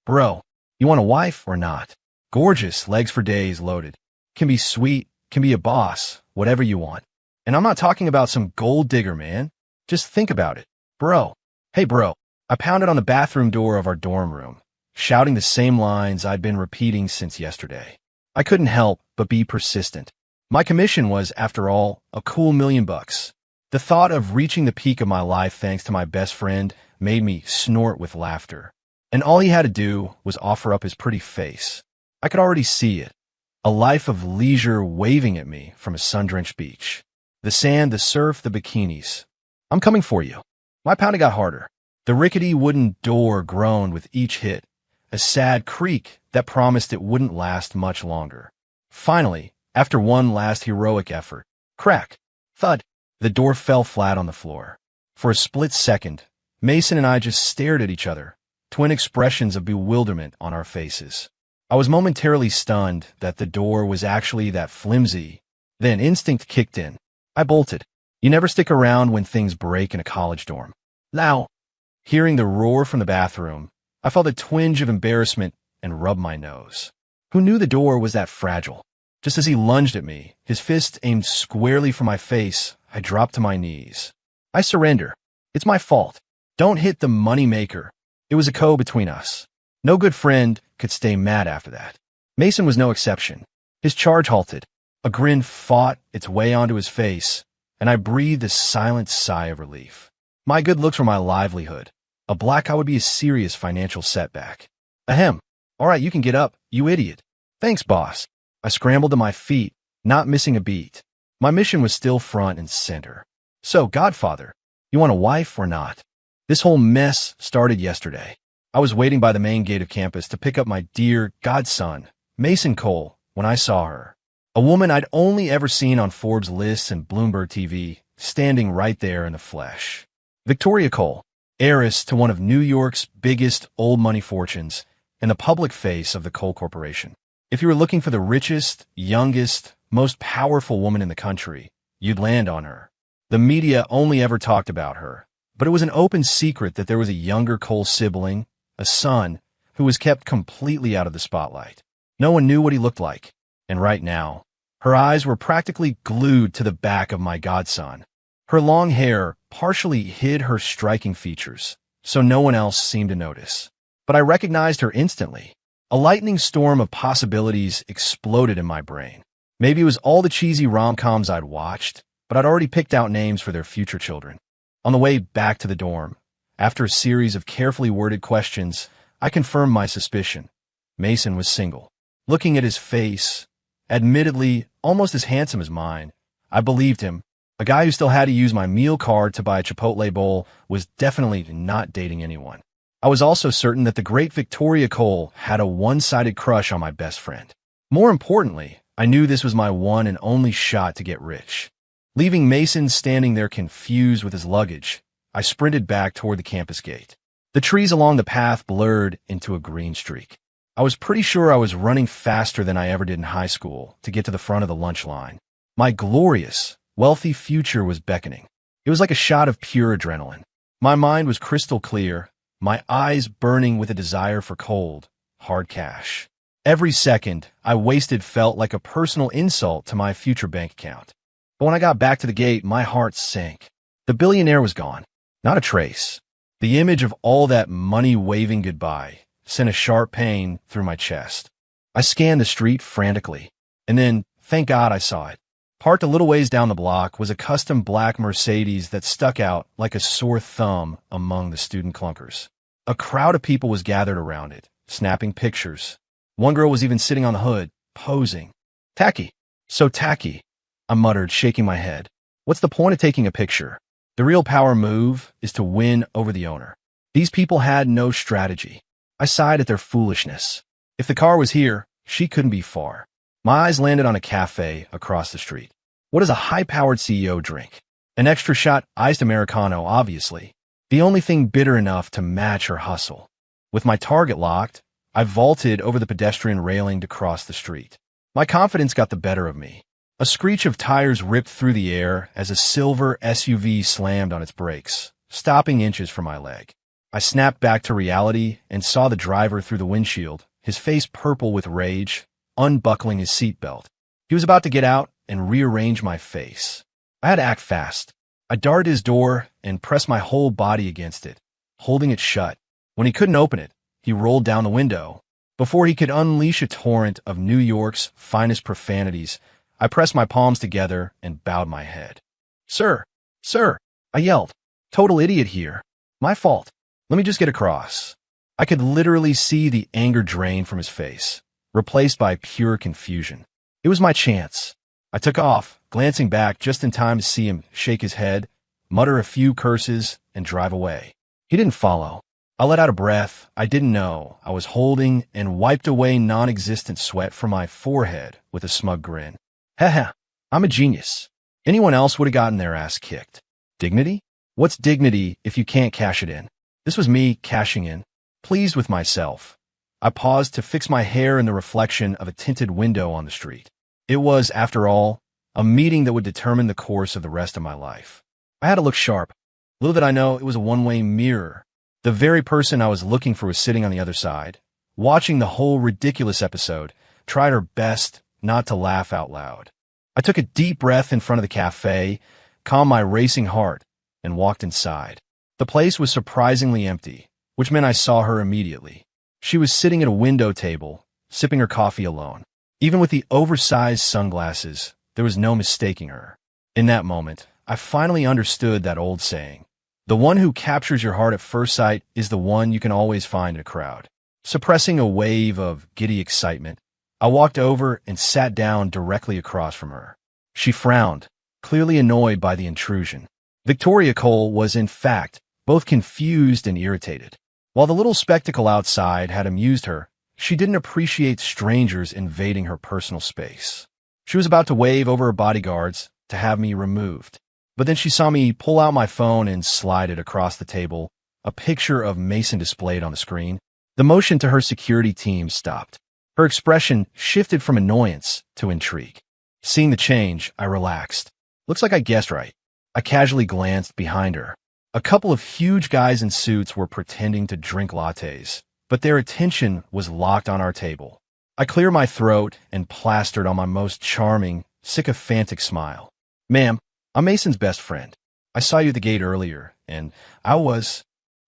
Bro, you want a wife or not? Gorgeous, legs for days, loaded. Can be sweet, can be a boss, whatever you want. And I'm not talking about some gold digger, man. Just think about it. Bro. Hey, bro. I pounded on the bathroom door of our dorm room, shouting the same lines I'd been repeating since yesterday. I couldn't help but be persistent. My commission was, after all, a cool $1,000,000. The thought of reaching the peak of my life thanks to my best friend made me snort with laughter. And all he had to do was offer up his pretty face. I could already see it. A life of leisure waving at me from a sun-drenched beach. The sand, the surf, the bikinis. I'm coming for you. My pounding got harder. The rickety wooden door groaned with each hit, a sad creak that promised it wouldn't last much longer. Finally, after one last heroic effort, crack, thud, the door fell flat on the floor. For a split second, Mason and I just stared at each other, twin expressions of bewilderment on our faces. I was momentarily stunned that the door was actually that flimsy. Then instinct kicked in. I bolted. You never stick around when things break in a college dorm. Now, hearing the roar from the bathroom, I felt a twinge of embarrassment and rubbed my nose. Who knew the door was that fragile? Just as he lunged at me, his fist aimed squarely for my face, I dropped to my knees. I surrender. It's my fault. Don't hit the money maker. It was a code between us. No good friend could stay mad after that. Mason was no exception. His charge halted. A grin fought its way onto his face, and I breathed a silent sigh of relief. My good looks were my livelihood. A black eye would be a serious financial setback. Ahem. All right, you can get up, you idiot. Thanks, boss. I scrambled to my feet, not missing a beat. My mission was still front and center. So, Godfather, you want a wife or not? This whole mess started yesterday. I was waiting by the main gate of campus to pick up my dear godson, Mason Cole, when I saw her. A woman I'd only ever seen on Forbes lists and Bloomberg TV, standing right there in the flesh. Victoria Cole, heiress to one of New York's biggest old money fortunes and the public face of the Cole Corporation. If you were looking for the richest, youngest, most powerful woman in the country, you'd land on her. The media only ever talked about her, but it was an open secret that there was a younger Cole sibling, a son, who was kept completely out of the spotlight. No one knew what he looked like, and right now, her eyes were practically glued to the back of my godson. Her long hair partially hid her striking features, so no one else seemed to notice. But I recognized her instantly. A lightning storm of possibilities exploded in my brain. Maybe it was all the cheesy rom-coms I'd watched, but I'd already picked out names for their future children. On the way back to the dorm, after a series of carefully worded questions, I confirmed my suspicion. Mason was single. Looking at his face, admittedly almost as handsome as mine, I believed him. A guy who still had to use my meal card to buy a Chipotle bowl was definitely not dating anyone. I was also certain that the great Victoria Cole had a one-sided crush on my best friend. More importantly, I knew this was my one and only shot to get rich. Leaving Mason standing there confused with his luggage, I sprinted back toward the campus gate. The trees along the path blurred into a green streak. I was pretty sure I was running faster than I ever did in high school to get to the front of the lunch line. My glorious, wealthy future was beckoning. It was like a shot of pure adrenaline. My mind was crystal clear, my eyes burning with a desire for cold, hard cash. Every second I wasted felt like a personal insult to my future bank account. But when I got back to the gate, my heart sank. The billionaire was gone. Not a trace. The image of all that money waving goodbye sent a sharp pain through my chest. I scanned the street frantically, and then, thank God, I saw it. Parked a little ways down the block was a custom black Mercedes that stuck out like a sore thumb among the student clunkers. A crowd of people was gathered around it, snapping pictures. One girl was even sitting on the hood, posing. Tacky. So tacky, I muttered, shaking my head. What's the point of taking a picture? The real power move is to win over the owner. These people had no strategy. I sighed at their foolishness. If the car was here, she couldn't be far. My eyes landed on a cafe across the street. What does a high-powered CEO drink? An extra shot iced Americano, obviously. The only thing bitter enough to match her hustle. With my target locked, I vaulted over the pedestrian railing to cross the street. My confidence got the better of me. A screech of tires ripped through the air as a silver SUV slammed on its brakes, stopping inches from my leg. I snapped back to reality and saw the driver through the windshield, his face purple with rage, unbuckling his seatbelt. He was about to get out and rearrange my face. I had to act fast. I darted his door and pressed my whole body against it, holding it shut. When he couldn't open it, he rolled down the window. Before he could unleash a torrent of New York's finest profanities, I pressed my palms together and bowed my head. Sir, I yelled. Total idiot here. My fault. Let me just get across. I could literally see the anger drain from his face, replaced by pure confusion. It was my chance. I took off, glancing back just in time to see him shake his head, mutter a few curses, and drive away. He didn't follow. I let out a breath I didn't know I was holding and wiped away non-existent sweat from my forehead with a smug grin. Haha, I'm a genius. Anyone else would have gotten their ass kicked. Dignity? What's dignity if you can't cash it in? This was me cashing in, pleased with myself. I paused to fix my hair in the reflection of a tinted window on the street. It was, after all, a meeting that would determine the course of the rest of my life. I had to look sharp. Little did I know it was a one-way mirror. The very person I was looking for was sitting on the other side, watching the whole ridiculous episode, tried her best not to laugh out loud. I took a deep breath in front of the cafe, calmed my racing heart, and walked inside. The place was surprisingly empty, which meant I saw her immediately. She was sitting at a window table, sipping her coffee alone. Even with the oversized sunglasses, there was no mistaking her. In that moment, I finally understood that old saying. The one who captures your heart at first sight is the one you can always find in a crowd. Suppressing a wave of giddy excitement, I walked over and sat down directly across from her. She frowned, clearly annoyed by the intrusion. Victoria Cole was, in fact, both confused and irritated. While the little spectacle outside had amused her, she didn't appreciate strangers invading her personal space. She was about to wave over her bodyguards to have me removed. But then she saw me pull out my phone and slide it across the table, a picture of Mason displayed on the screen. The motion to her security team stopped. Her expression shifted from annoyance to intrigue. Seeing the change, I relaxed. Looks like I guessed right. I casually glanced behind her. A couple of huge guys in suits were pretending to drink lattes, but their attention was locked on our table. I cleared my throat and plastered on my most charming, sycophantic smile. Ma'am, I'm Mason's best friend. I saw you at the gate earlier, and I was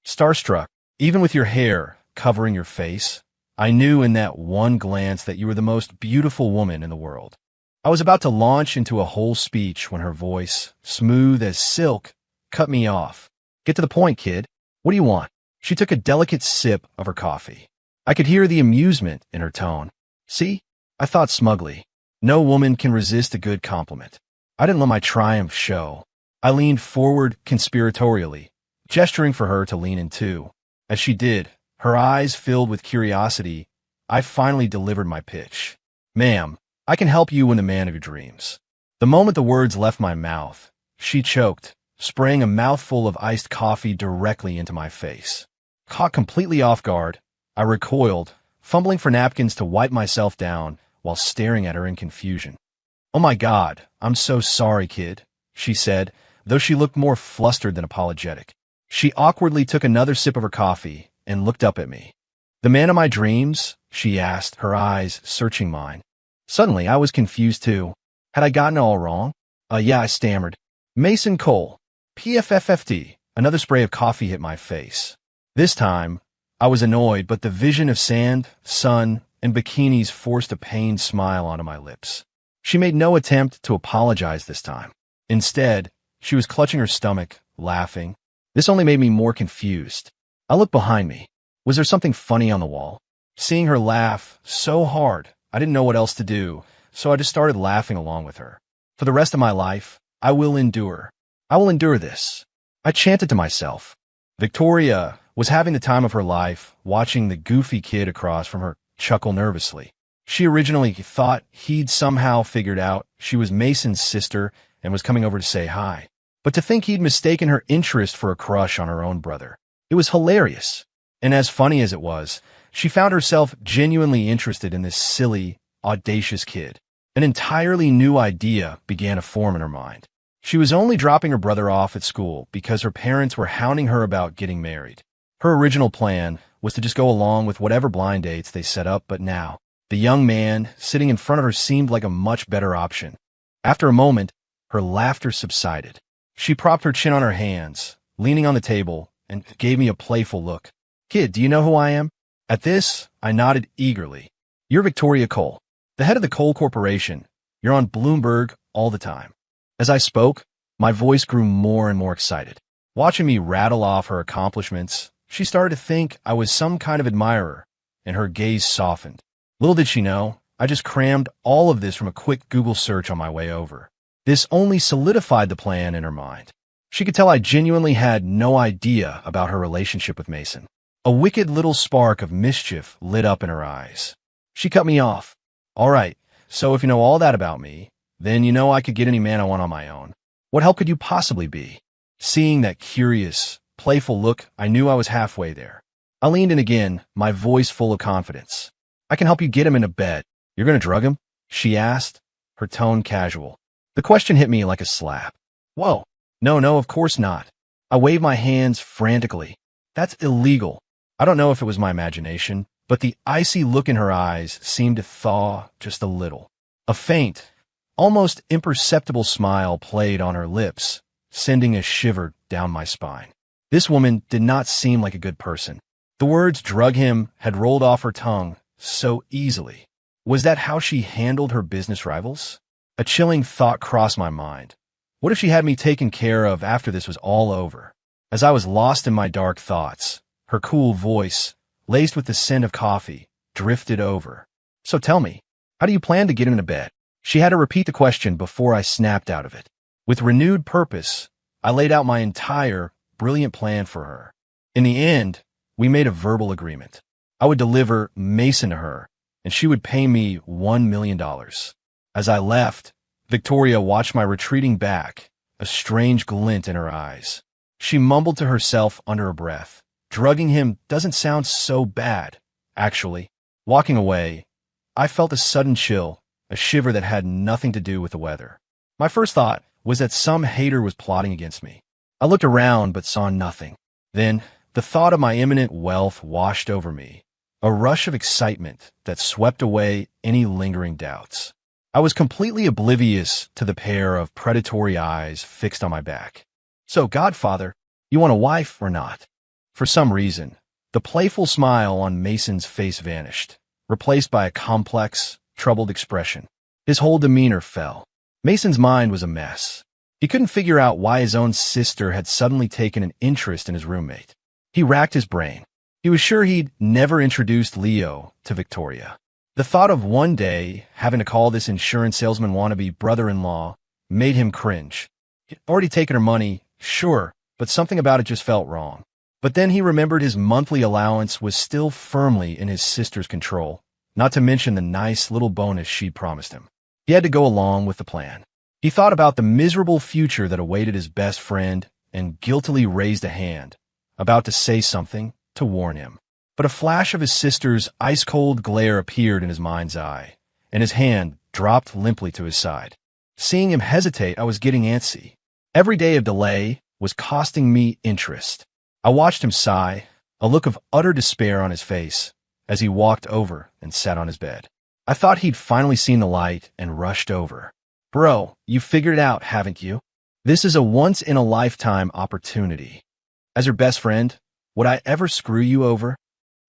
starstruck. Even with your hair covering your face, I knew in that one glance that you were the most beautiful woman in the world. I was about to launch into a whole speech when her voice, smooth as silk, cut me off. Get to the point, kid. What do you want? She took a delicate sip of her coffee. I could hear the amusement in her tone. See? I thought smugly. No woman can resist a good compliment. I didn't let my triumph show. I leaned forward conspiratorially, gesturing for her to lean in too. As she did, her eyes filled with curiosity, I finally delivered my pitch. Ma'am, I can help you win the man of your dreams. The moment the words left my mouth, she choked, spraying a mouthful of iced coffee directly into my face. Caught completely off guard, I recoiled, fumbling for napkins to wipe myself down while staring at her in confusion. Oh my God, I'm so sorry, kid, she said, though she looked more flustered than apologetic. She awkwardly took another sip of her coffee and looked up at me. The man of my dreams? She asked, her eyes searching mine. Suddenly, I was confused too. Had I gotten it all wrong? Yeah, I stammered. Mason Cole. PFFFD. Another spray of coffee hit my face. This time, I was annoyed, but the vision of sand, sun, and bikinis forced a pained smile onto my lips. She made no attempt to apologize this time. Instead, she was clutching her stomach, laughing. This only made me more confused. I looked behind me. Was there something funny on the wall? Seeing her laugh so hard, I didn't know what else to do, so I just started laughing along with her. For the rest of my life, I will endure. I will endure this. I chanted to myself. Victoria was having the time of her life, watching the goofy kid across from her chuckle nervously. She originally thought he'd somehow figured out she was Mason's sister and was coming over to say hi. But to think he'd mistaken her interest for a crush on her own brother. It was hilarious. And as funny as it was, she found herself genuinely interested in this silly, audacious kid. An entirely new idea began to form in her mind. She was only dropping her brother off at school because her parents were hounding her about getting married. Her original plan was to just go along with whatever blind dates they set up, but now, the young man sitting in front of her seemed like a much better option. After a moment, her laughter subsided. She propped her chin on her hands, leaning on the table, and gave me a playful look. "Kid, do you know who I am?" At this, I nodded eagerly. "You're Victoria Cole, the head of the Cole Corporation. You're on Bloomberg all the time." As I spoke, my voice grew more and more excited. Watching me rattle off her accomplishments, she started to think I was some kind of admirer, and her gaze softened. Little did she know, I just crammed all of this from a quick Google search on my way over. This only solidified the plan in her mind. She could tell I genuinely had no idea about her relationship with Mason. A wicked little spark of mischief lit up in her eyes. She cut me off. "All right, so if you know all that about me, then you know I could get any man I want on my own. What help could you possibly be?" Seeing that curious, playful look, I knew I was halfway there. I leaned in again, my voice full of confidence. "I can help you get him into bed." "You're going to drug him?" she asked, her tone casual. The question hit me like a slap. Whoa, no, of course not. I waved my hands frantically. "That's illegal." I don't know if it was my imagination, but the icy look in her eyes seemed to thaw just a little. A faint, almost imperceptible smile played on her lips, sending a shiver down my spine. This woman did not seem like a good person. The words "drug him" had rolled off her tongue so easily. Was that how she handled her business rivals? A chilling thought crossed my mind. What if she had me taken care of after this was all over? As I was lost in my dark thoughts, her cool voice, laced with the scent of coffee, drifted over. "So tell me, how do you plan to get him to bed?" She had to repeat the question before I snapped out of it. With renewed purpose, I laid out my entire, brilliant plan for her. In the end, we made a verbal agreement. I would deliver Mason to her, and she would pay me $1 million. As I left, Victoria watched my retreating back, a strange glint in her eyes. She mumbled to herself under her breath. Drugging him doesn't sound so bad, actually. Walking away, I felt a sudden chill, a shiver that had nothing to do with the weather. My first thought was that some hater was plotting against me. I looked around but saw nothing. Then, the thought of my imminent wealth washed over me, a rush of excitement that swept away any lingering doubts. I was completely oblivious to the pair of predatory eyes fixed on my back. "So, Godfather, you want a wife or not?" For some reason, the playful smile on Mason's face vanished, replaced by a complex, troubled expression. His whole demeanor fell. Mason's mind was a mess. He couldn't figure out why his own sister had suddenly taken an interest in his roommate. He racked his brain. He was sure he'd never introduced Leo to Victoria. The thought of one day having to call this insurance salesman wannabe brother-in-law made him cringe. He'd already taken her money, sure, but something about it just felt wrong. But then he remembered his monthly allowance was still firmly in his sister's control, not to mention the nice little bonus she'd promised him. He had to go along with the plan. He thought about the miserable future that awaited his best friend and guiltily raised a hand, about to say something to warn him. But a flash of his sister's ice-cold glare appeared in his mind's eye, and his hand dropped limply to his side. Seeing him hesitate, I was getting antsy. Every day of delay was costing me interest. I watched him sigh, a look of utter despair on his face, as he walked over and sat on his bed. I thought he'd finally seen the light and rushed over. "Bro, you figured it out, haven't you? This is a once-in-a-lifetime opportunity. As your best friend, would I ever screw you over?"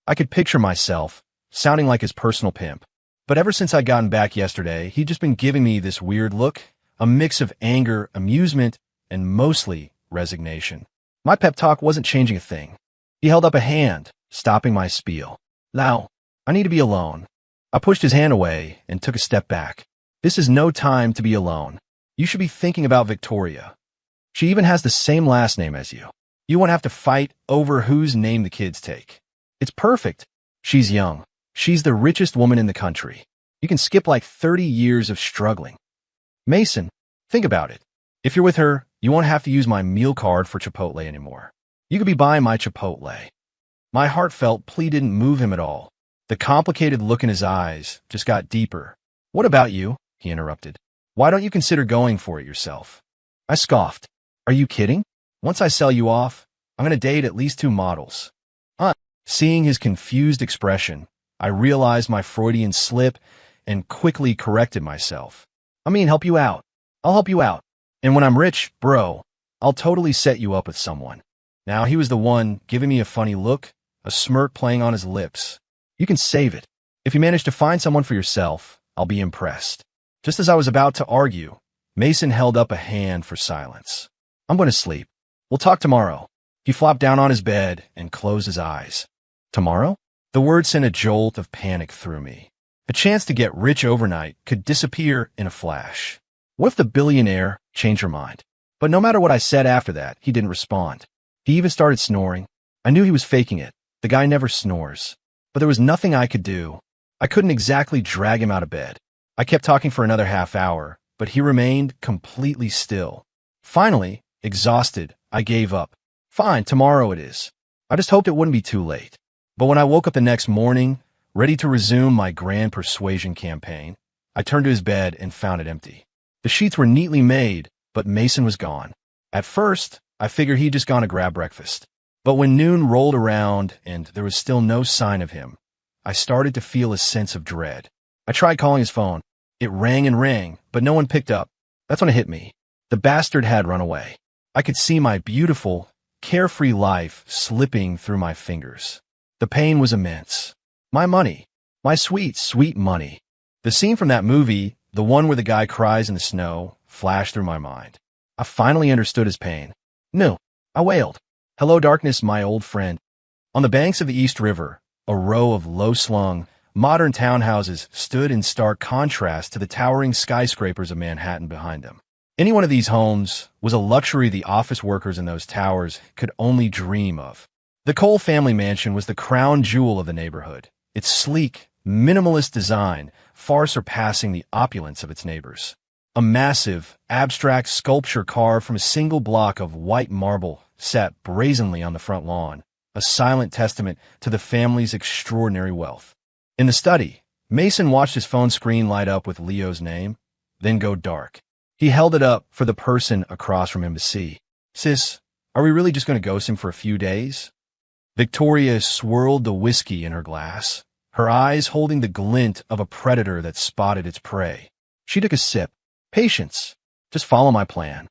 I could picture myself, sounding like his personal pimp. But ever since I'd gotten back yesterday, he'd just been giving me this weird look, a mix of anger, amusement, and mostly resignation. My pep talk wasn't changing a thing. He held up a hand, stopping my spiel. "Now, I need to be alone." I pushed his hand away and took a step back. "This is no time to be alone. You should be thinking about Victoria. She even has the same last name as you. You won't have to fight over whose name the kids take. It's perfect. She's young. She's the richest woman in the country. You can skip like 30 years of struggling. Mason, think about it. If you're with her, you won't have to use my meal card for Chipotle anymore. You could be buying my Chipotle." My heartfelt plea didn't move him at all. The complicated look in his eyes just got deeper. "What about you?" he interrupted. "Why don't you consider going for it yourself?" I scoffed. "Are you kidding? Once I sell you off, I'm going to date at least 2 models. Seeing his confused expression, I realized my Freudian slip and quickly corrected myself. I mean, help you out. I'll help you out. And when I'm rich, bro, I'll totally set you up with someone. Now he was the one giving me a funny look, a smirk playing on his lips. You can save it. If you manage to find someone for yourself, I'll be impressed. Just as I was about to argue, Mason held up a hand for silence. I'm going to sleep. We'll talk tomorrow. He flopped down on his bed and closed his eyes. Tomorrow? The word sent a jolt of panic through me. A chance to get rich overnight could disappear in a flash. What if the billionaire changed her mind? But no matter what I said after that, he didn't respond. He even started snoring. I knew he was faking it. The guy never snores. But there was nothing I could do. I couldn't exactly drag him out of bed. I kept talking for another half hour, but he remained completely still. Finally, exhausted, I gave up. Fine, tomorrow it is. I just hoped it wouldn't be too late. But when I woke up the next morning, ready to resume my grand persuasion campaign, I turned to his bed and found it empty. The sheets were neatly made, but Mason was gone. At first, I figured he'd just gone to grab breakfast. But when noon rolled around and there was still no sign of him, I started to feel a sense of dread. I tried calling his phone. It rang and rang, but no one picked up. That's when it hit me. The bastard had run away. I could see my beautiful, carefree life slipping through my fingers. The pain was immense. My money. My sweet, sweet money. The scene from that movie, the one where the guy cries in the snow, flashed through my mind. I finally understood his pain. No, I wailed. Hello, darkness, my old friend. On the banks of the East River, a row of low-slung, modern townhouses stood in stark contrast to the towering skyscrapers of Manhattan behind them. Any one of these homes was a luxury the office workers in those towers could only dream of. The Cole family mansion was the crown jewel of the neighborhood, its sleek, minimalist design far surpassing the opulence of its neighbors. A massive, abstract sculpture carved from a single block of white marble sat brazenly on the front lawn, a silent testament to the family's extraordinary wealth. In the study, Mason watched his phone screen light up with Leo's name, then go dark. He held it up for the person across from him to see. Sis, are we really just going to ghost him for a few days? Victoria swirled the whiskey in her glass, her eyes holding the glint of a predator that spotted its prey. She took a sip. Patience. Just follow my plan.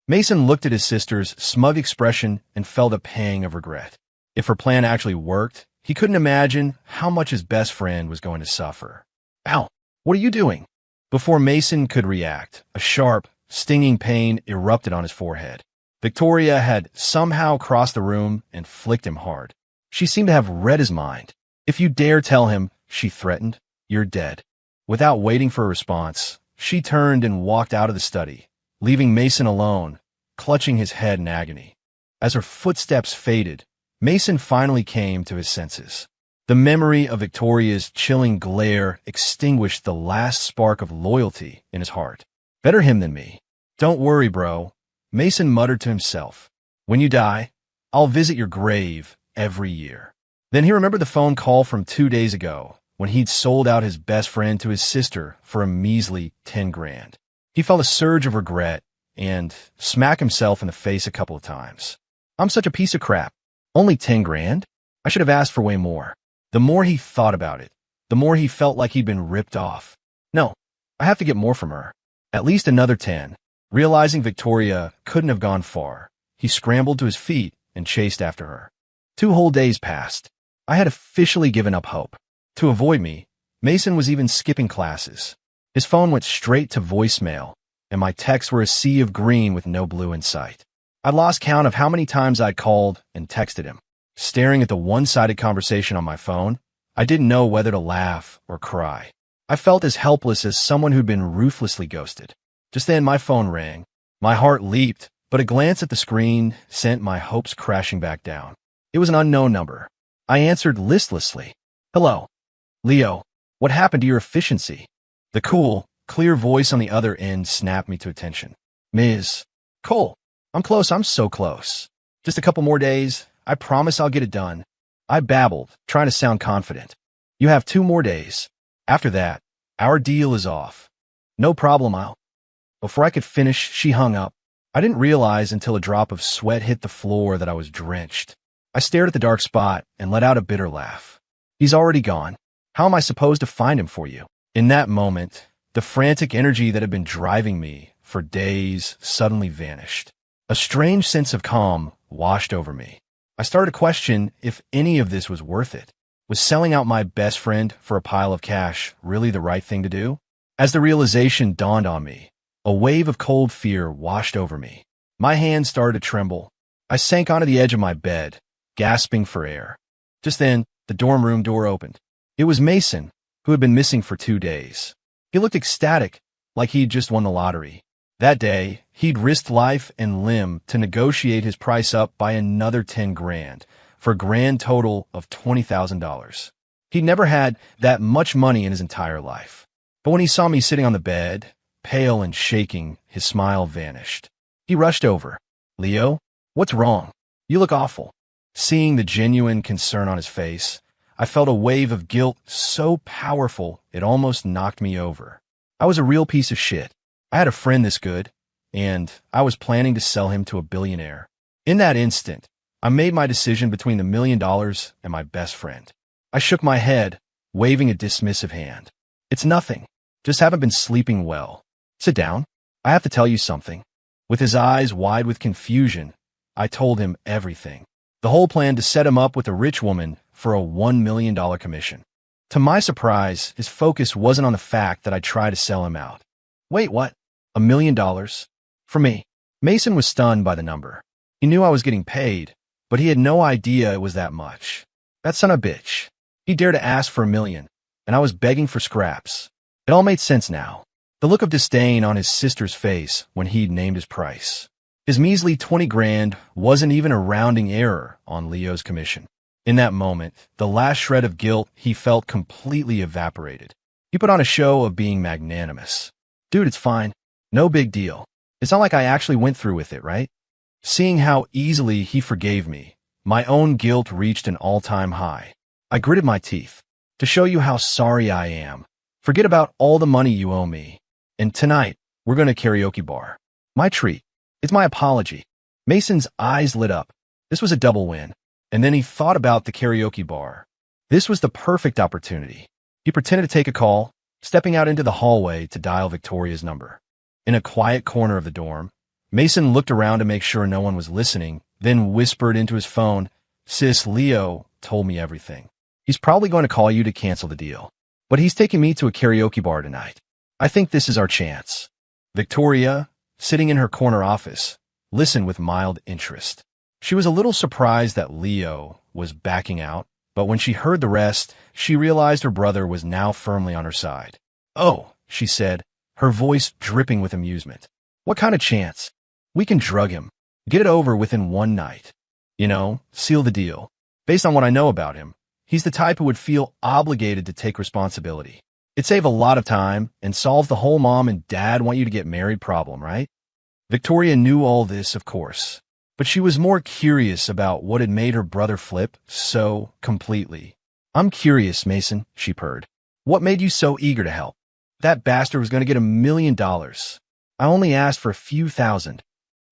Mason looked at his sister's smug expression and felt a pang of regret. If her plan actually worked, he couldn't imagine how much his best friend was going to suffer. Ow, what are you doing? Before Mason could react, a sharp, stinging pain erupted on his forehead. Victoria had somehow crossed the room and flicked him hard. She seemed to have read his mind. If you dare tell him, she threatened, you're dead. Without waiting for a response, she turned and walked out of the study, leaving Mason alone, clutching his head in agony. As her footsteps faded, Mason finally came to his senses. The memory of Victoria's chilling glare extinguished the last spark of loyalty in his heart. Better him than me. Don't worry, bro, Mason muttered to himself. When you die, I'll visit your grave every year. Then he remembered the phone call from 2 days ago, when he'd sold out his best friend to his sister for a measly 10 grand. He felt a surge of regret and smacked himself in the face a couple of times. I'm such a piece of crap. Only 10 grand? I should have asked for way more. The more he thought about it, the more he felt like he'd been ripped off. No, I have to get more from her. At least another 10. Realizing Victoria couldn't have gone far, he scrambled to his feet and chased after her. 2 whole days passed. I had officially given up hope. To avoid me, Mason was even skipping classes. His phone went straight to voicemail, and my texts were a sea of green with no blue in sight. I lost count of how many times I'd called and texted him. Staring at the one-sided conversation on my phone, I didn't know whether to laugh or cry. I felt as helpless as someone who'd been ruthlessly ghosted. Just then my phone rang. My heart leaped, but a glance at the screen sent my hopes crashing back down. It was an unknown number. I answered listlessly. Hello. Leo, what happened to your efficiency? The cool, clear voice on the other end snapped me to attention. Ms. Cole, I'm close, I'm so close. Just a couple more days, I promise I'll get it done. I babbled, trying to sound confident. You have 2 more days. After that, our deal is off. No problem, I'll... Before I could finish, she hung up. I didn't realize until a drop of sweat hit the floor that I was drenched. I stared at the dark spot and let out a bitter laugh. He's already gone. How am I supposed to find him for you? In that moment, the frantic energy that had been driving me for days suddenly vanished. A strange sense of calm washed over me. I started to question if any of this was worth it. Was selling out my best friend for a pile of cash really the right thing to do? As the realization dawned on me, a wave of cold fear washed over me. My hands started to tremble. I sank onto the edge of my bed, gasping for air. Just then, the dorm room door opened. It was Mason, who had been missing for 2 days. He looked ecstatic, like he'd just won the lottery. That day, he'd risked life and limb to negotiate his price up by another 10 grand, for a grand total of $20,000. He'd never had that much money in his entire life. But when he saw me sitting on the bed, pale and shaking, his smile vanished. He rushed over. "Leo, what's wrong? You look awful." Seeing the genuine concern on his face, I felt a wave of guilt so powerful it almost knocked me over. I was a real piece of shit. I had a friend this good, and I was planning to sell him to a billionaire. In that instant, I made my decision between the $1 million and my best friend. I shook my head, waving a dismissive hand. "It's nothing. Just haven't been sleeping well. Sit down. I have to tell you something." With his eyes wide with confusion, I told him everything. The whole plan to set him up with a rich woman for a $1 million commission. To my surprise, his focus wasn't on the fact that I'd try to sell him out. "Wait, what? $1 million? For me?" Mason was stunned by the number. He knew I was getting paid, but he had no idea it was that much. That son of a bitch. He dared to ask for $1 million, and I was begging for scraps. It all made sense now. The look of disdain on his sister's face when he'd named his price. His measly 20 grand wasn't even a rounding error on Leo's commission. In that moment, the last shred of guilt he felt completely evaporated. He put on a show of being magnanimous. "Dude, it's fine. No big deal. It's not like I actually went through with it, right?" Seeing how easily he forgave me, my own guilt reached an all-time high. I gritted my teeth. "To show you how sorry I am, forget about all the money you owe me. And tonight, we're going to karaoke bar. My treat. It's my apology." Mason's eyes lit up. This was a double win. And then he thought about the karaoke bar. This was the perfect opportunity. He pretended to take a call, stepping out into the hallway to dial Victoria's number. In a quiet corner of the dorm, Mason looked around to make sure no one was listening, then whispered into his phone, "Sis, Leo told me everything. He's probably going to call you to cancel the deal. But he's taking me to a karaoke bar tonight. I think this is our chance." Victoria, sitting in her corner office, listened with mild interest. She was a little surprised that Leo was backing out, but when she heard the rest, she realized her brother was now firmly on her side. "Oh," she said, her voice dripping with amusement. "What kind of chance? We can drug him. Get it over within one night. You know, seal the deal. Based on what I know about him, he's the type who would feel obligated to take responsibility. It'd save a lot of time and solve the whole mom and dad want you to get married problem, right?" Victoria knew all this, of course, but she was more curious about what had made her brother flip so completely. "I'm curious, Mason," she purred. "What made you so eager to help? That bastard was going to get $1 million. I only asked for a few thousand."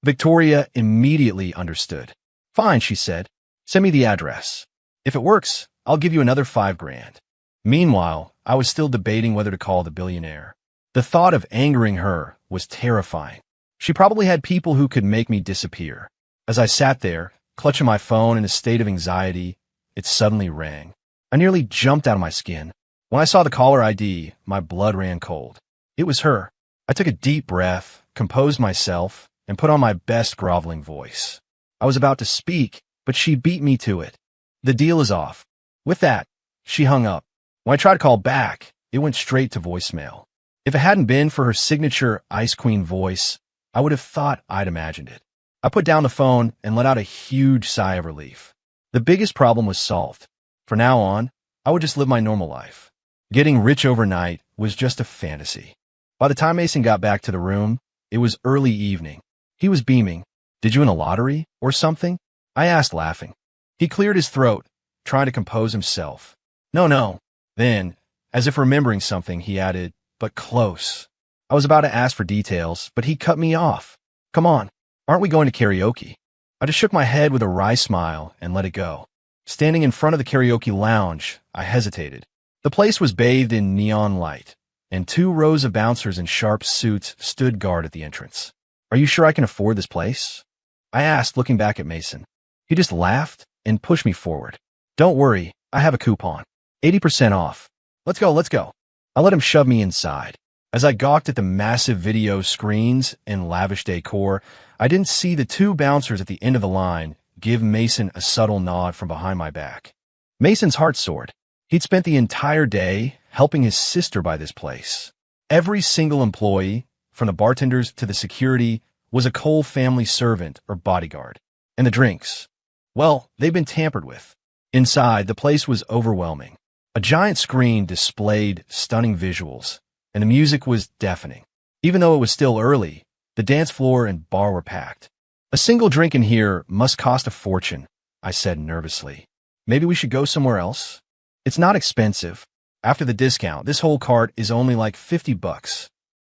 Victoria immediately understood. "Fine," she said. "Send me the address. If it works, I'll give you another 5 grand. Meanwhile, I was still debating whether to call the billionaire. The thought of angering her was terrifying. She probably had people who could make me disappear. As I sat there, clutching my phone in a state of anxiety, it suddenly rang. I nearly jumped out of my skin. When I saw the caller ID, my blood ran cold. It was her. I took a deep breath, composed myself, and put on my best groveling voice. I was about to speak, but she beat me to it. "The deal is off." With that, she hung up. When I tried to call back, it went straight to voicemail. If it hadn't been for her signature Ice Queen voice, I would have thought I'd imagined it. I put down the phone and let out a huge sigh of relief. The biggest problem was solved. From now on, I would just live my normal life. Getting rich overnight was just a fantasy. By the time Mason got back to the room, it was early evening. He was beaming. "Did you win a lottery or something?" I asked, laughing. He cleared his throat, trying to compose himself. No. Then, as if remembering something, he added, "But close." I was about to ask for details, but he cut me off. "Come on, aren't we going to karaoke?" I just shook my head with a wry smile and let it go. Standing in front of the karaoke lounge, I hesitated. The place was bathed in neon light, and 2 rows of bouncers in sharp suits stood guard at the entrance. "Are you sure I can afford this place?" I asked, looking back at Mason. He just laughed and pushed me forward. "Don't worry, I have a coupon. 80% off. Let's go, let's go." I let him shove me inside. As I gawked at the massive video screens and lavish decor, I didn't see the 2 bouncers at the end of the line give Mason a subtle nod from behind my back. Mason's heart soared. He'd spent the entire day helping his sister buy this place. Every single employee, from the bartenders to the security, was a Cole family servant or bodyguard. And the drinks, well, they've been tampered with. Inside, the place was overwhelming. A giant screen displayed stunning visuals, and the music was deafening. Even though it was still early, the dance floor and bar were packed. "A single drink in here must cost a fortune," I said nervously. "Maybe we should go somewhere else?" "It's not expensive. After the discount, this whole cart is only like $50.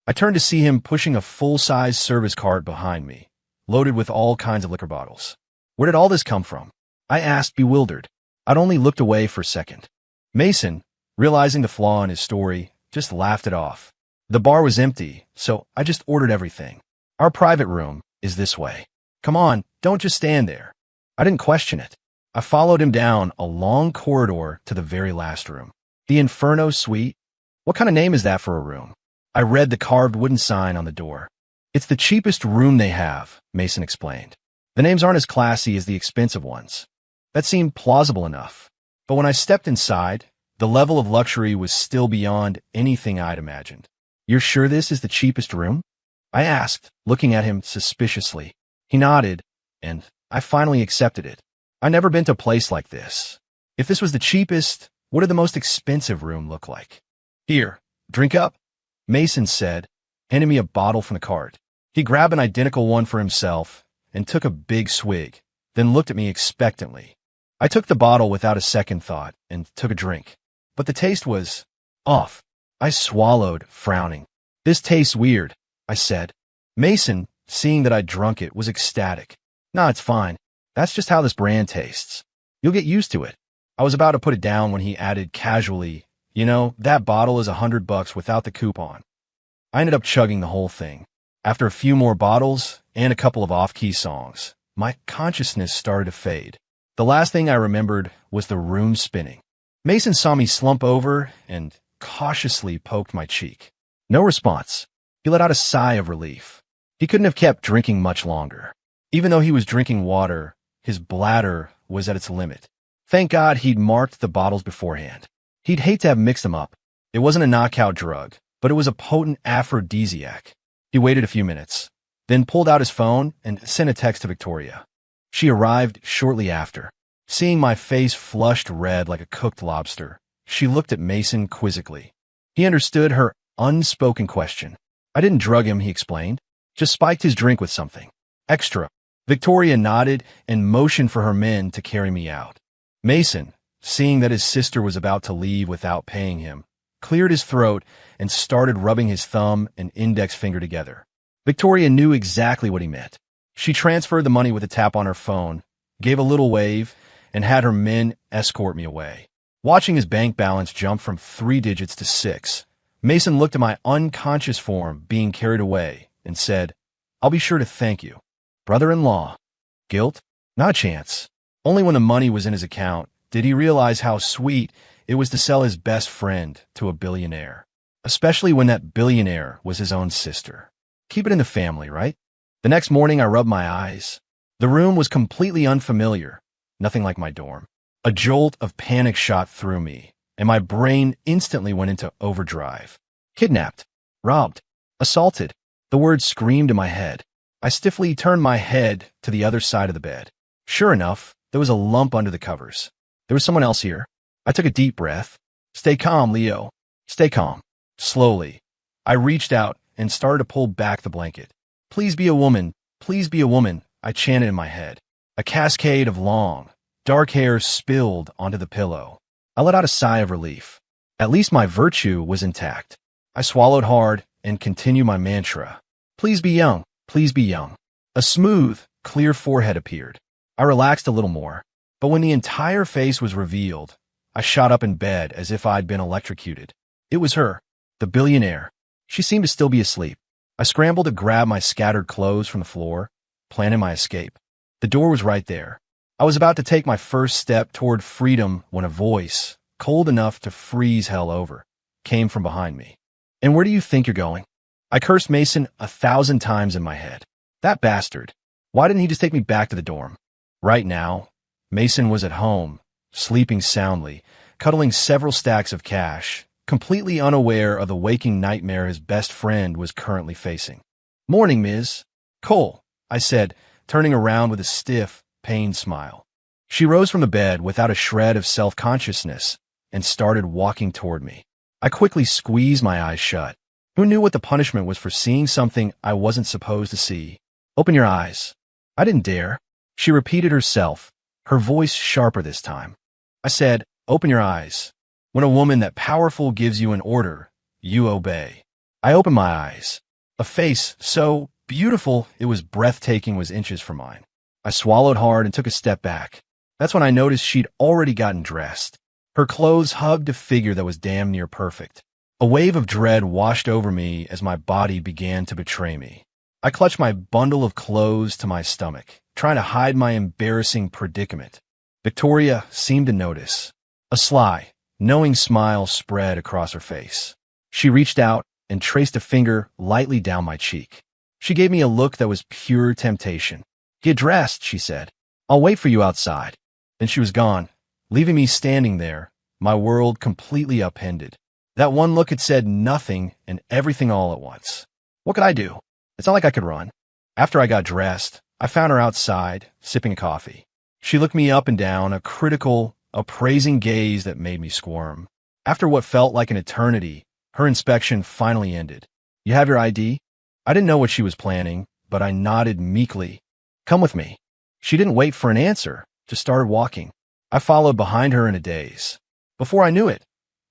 I turned to see him pushing a full-size service cart behind me, loaded with all kinds of liquor bottles. "Where did all this come from?" I asked, bewildered. I'd only looked away for a second. Mason, realizing the flaw in his story, just laughed it off. "The bar was empty, so I just ordered everything. Our private room is this way. Come on, don't just stand there." I didn't question it. I followed him down a long corridor to the very last room. The Inferno Suite? What kind of name is that for a room? I read the carved wooden sign on the door. "It's the cheapest room they have," Mason explained. "The names aren't as classy as the expensive ones." That seemed plausible enough. But when I stepped inside, the level of luxury was still beyond anything I'd imagined. "You're sure this is the cheapest room?" I asked, looking at him suspiciously. He nodded, and I finally accepted it. I'd never been to a place like this. If this was the cheapest, what did the most expensive room look like? "Here, drink up," Mason said, handing me a bottle from the cart. He grabbed an identical one for himself and took a big swig, then looked at me expectantly. I took the bottle without a second thought and took a drink. But the taste was off. I swallowed, frowning. "This tastes weird," I said. Mason, seeing that I'd drunk it, was ecstatic. "Nah, it's fine. That's just how this brand tastes. You'll get used to it." I was about to put it down when he added casually, "You know, that bottle is $100 without the coupon." I ended up chugging the whole thing. After a few more bottles and a couple of off-key songs, my consciousness started to fade. The last thing I remembered was the room spinning. Mason saw me slump over and cautiously poked my cheek. No response. He let out a sigh of relief. He couldn't have kept drinking much longer. Even though he was drinking water, his bladder was at its limit. Thank God he'd marked the bottles beforehand. He'd hate to have mixed them up. It wasn't a knockout drug, but it was a potent aphrodisiac. He waited a few minutes, then pulled out his phone and sent a text to Victoria. She arrived shortly after. Seeing my face flushed red like a cooked lobster, she looked at Mason quizzically. He understood her unspoken question. "I didn't drug him," he explained. "Just spiked his drink with something extra." Victoria nodded and motioned for her men to carry me out. Mason, seeing that his sister was about to leave without paying him, cleared his throat and started rubbing his thumb and index finger together. Victoria knew exactly what he meant. She transferred the money with a tap on her phone, gave a little wave, and had her men escort me away. Watching his bank balance jump from 3 digits to 6, Mason looked at my unconscious form being carried away and said, "I'll be sure to thank you." Brother-in-law. Guilt? Not a chance. Only when the money was in his account did he realize how sweet it was to sell his best friend to a billionaire, especially when that billionaire was his own sister. Keep it in the family, right? The next morning, I rubbed my eyes. The room was completely unfamiliar, nothing like my dorm. A jolt of panic shot through me, and my brain instantly went into overdrive. Kidnapped, robbed, assaulted. The words screamed in my head. I stiffly turned my head to the other side of the bed. Sure enough, there was a lump under the covers. There was someone else here. I took a deep breath. "Stay calm, Leo. Stay calm." Slowly, I reached out and started to pull back the blanket. "Please be a woman. Please be a woman," I chanted in my head. A cascade of long, dark hair spilled onto the pillow. I let out a sigh of relief. At least my virtue was intact. I swallowed hard and continued my mantra. "Please be young. Please be young." A smooth, clear forehead appeared. I relaxed a little more, but when the entire face was revealed, I shot up in bed as if I'd been electrocuted. It was her, the billionaire. She seemed to still be asleep. I scrambled to grab my scattered clothes from the floor, planning my escape. The door was right there. I was about to take my first step toward freedom when a voice, cold enough to freeze hell over, came from behind me. "And where do you think you're going?" I cursed Mason 1,000 times in my head. That bastard. Why didn't he just take me back to the dorm? Right now, Mason was at home, sleeping soundly, cuddling several stacks of cash, completely unaware of the waking nightmare his best friend was currently facing. "Morning, Ms. Cole," I said, turning around with a stiff, pained smile. She rose from the bed without a shred of self-consciousness and started walking toward me. I quickly squeezed my eyes shut. Who knew what the punishment was for seeing something I wasn't supposed to see? "Open your eyes." I didn't dare. She repeated herself, her voice sharper this time. I said, "Open your eyes." When a woman that powerful gives you an order, you obey. I opened my eyes. A face so beautiful it was breathtaking was inches from mine. I swallowed hard and took a step back. That's when I noticed she'd already gotten dressed. Her clothes hugged a figure that was damn near perfect. A wave of dread washed over me as my body began to betray me. I clutched my bundle of clothes to my stomach, trying to hide my embarrassing predicament. Victoria seemed to notice. A sly, knowing smile spread across her face. She reached out and traced a finger lightly down my cheek. She gave me a look that was pure temptation. "Get dressed," she said. "I'll wait for you outside." Then she was gone, leaving me standing there, my world completely upended. That one look had said nothing and everything all at once. What could I do? It's not like I could run. After I got dressed, I found her outside, sipping a coffee. She looked me up and down, a critical, appraising gaze that made me squirm. After what felt like an eternity, her inspection finally ended. "You have your ID?" I didn't know what she was planning, but I nodded meekly. "Come with me." She didn't wait for an answer, just started walking. I followed behind her in a daze. Before I knew it,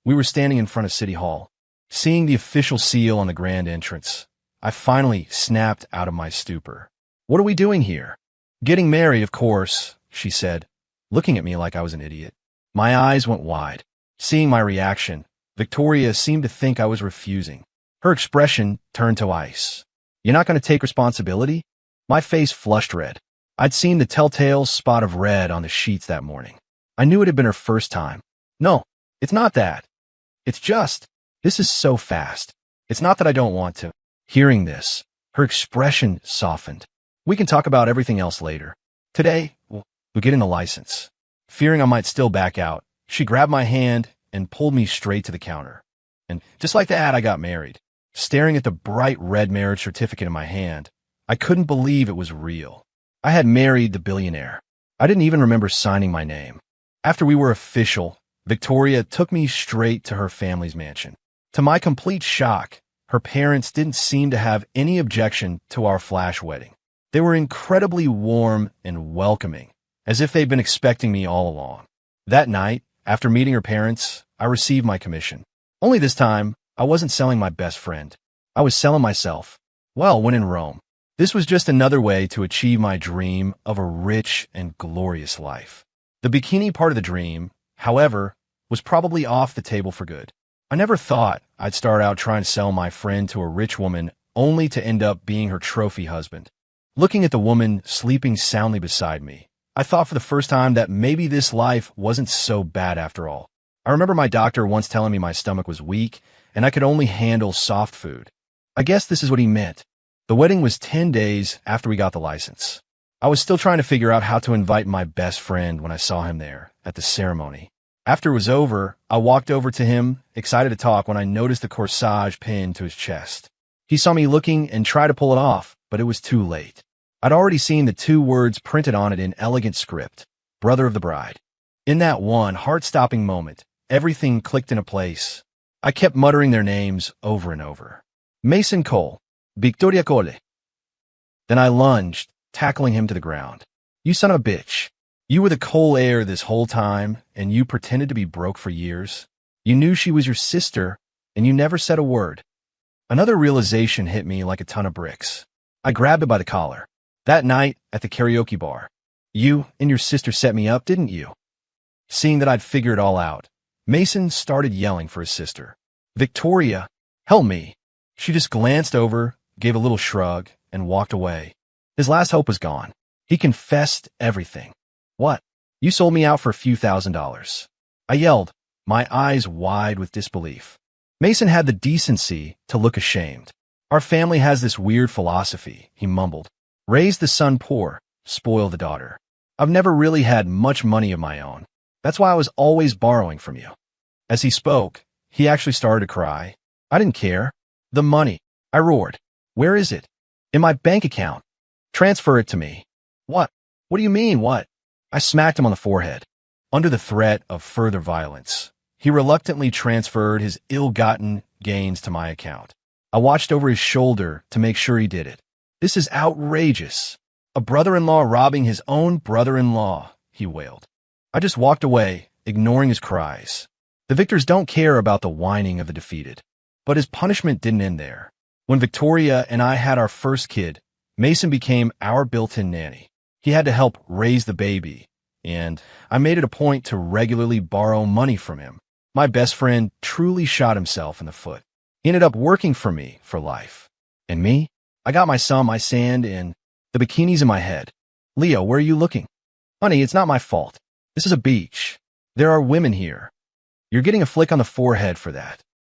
we were standing in front of City Hall. Seeing the official seal on the grand entrance, I finally snapped out of my stupor. "What are we doing here?" "Getting married, of course," she said, looking at me like I was an idiot. My eyes went wide. Seeing my reaction, Victoria seemed to think I was refusing. Her expression turned to ice. "You're not going to take responsibility?" My face flushed red. I'd seen the telltale spot of red on the sheets that morning. I knew it had been her first time. "No, it's not that. It's just, this is so fast. It's not that I don't want to." Hearing this, her expression softened. "We can talk about everything else later. Today, we'll get in a license." Fearing I might still back out, she grabbed my hand and pulled me straight to the counter. And just like that, I got married. Staring at the bright red marriage certificate in my hand, I couldn't believe it was real. I had married the billionaire. I didn't even remember signing my name. After we were official, Victoria took me straight to her family's mansion. To my complete shock, her parents didn't seem to have any objection to our flash wedding. They were incredibly warm and welcoming, as if they'd been expecting me all along. That night, after meeting her parents, I received my commission. Only this time, I wasn't selling my best friend. I was selling myself. Well, when in Rome. This was just another way to achieve my dream of a rich and glorious life. The bikini part of the dream, however, was probably off the table for good. I never thought I'd start out trying to sell my friend to a rich woman only to end up being her trophy husband. Looking at the woman sleeping soundly beside me, I thought for the first time that maybe this life wasn't so bad after all. I remember my doctor once telling me my stomach was weak and I could only handle soft food. I guess this is what he meant. The wedding was 10 days after we got the license. I was still trying to figure out how to invite my best friend when I saw him there at the ceremony. After it was over, I walked over to him, excited to talk, when I noticed the corsage pinned to his chest. He saw me looking and tried to pull it off, but it was too late. I'd already seen the 2 words printed on it in elegant script, "Brother of the bride." In that one heart-stopping moment, everything clicked into place. I kept muttering their names over and over. Mason Cole. Victoria Cole. Then I lunged, tackling him to the ground. "You son of a bitch. You were the Cole heir this whole time, and you pretended to be broke for years. You knew she was your sister, and you never said a word." Another realization hit me like a ton of bricks. I grabbed her by the collar. That night at the karaoke bar, you and your sister set me up, didn't you? Seeing that I'd figured it all out, Mason started yelling for his sister. Victoria, help me. She just glanced over, gave a little shrug, and walked away. His last hope was gone. He confessed everything. What? You sold me out for a few $1,000s. I yelled, my eyes wide with disbelief. Mason had the decency to look ashamed. Our family has this weird philosophy, he mumbled. Raise the son poor, spoil the daughter. I've never really had much money of my own. That's why I was always borrowing from you. As he spoke, he actually started to cry. I didn't care. The money, I roared. Where is it? In my bank account. Transfer it to me. What? What do you mean, what? I smacked him on the forehead. Under the threat of further violence, he reluctantly transferred his ill-gotten gains to my account. I watched over his shoulder to make sure he did it. This is outrageous. A brother-in-law robbing his own brother-in-law, he wailed. I just walked away, ignoring his cries. The victors don't care about the whining of the defeated. But his punishment didn't end there. When Victoria and I had our first kid, Mason became our built-in nanny. He had to help raise the baby, and I made it a point to regularly borrow money from him. My best friend truly shot himself in the foot. He ended up working for me for life. And me? I got my sun, my sand, and the bikinis in my head. Leo, where are you looking? Honey, it's not my fault. This is a beach. There are women here. You're getting a flick on the forehead for that.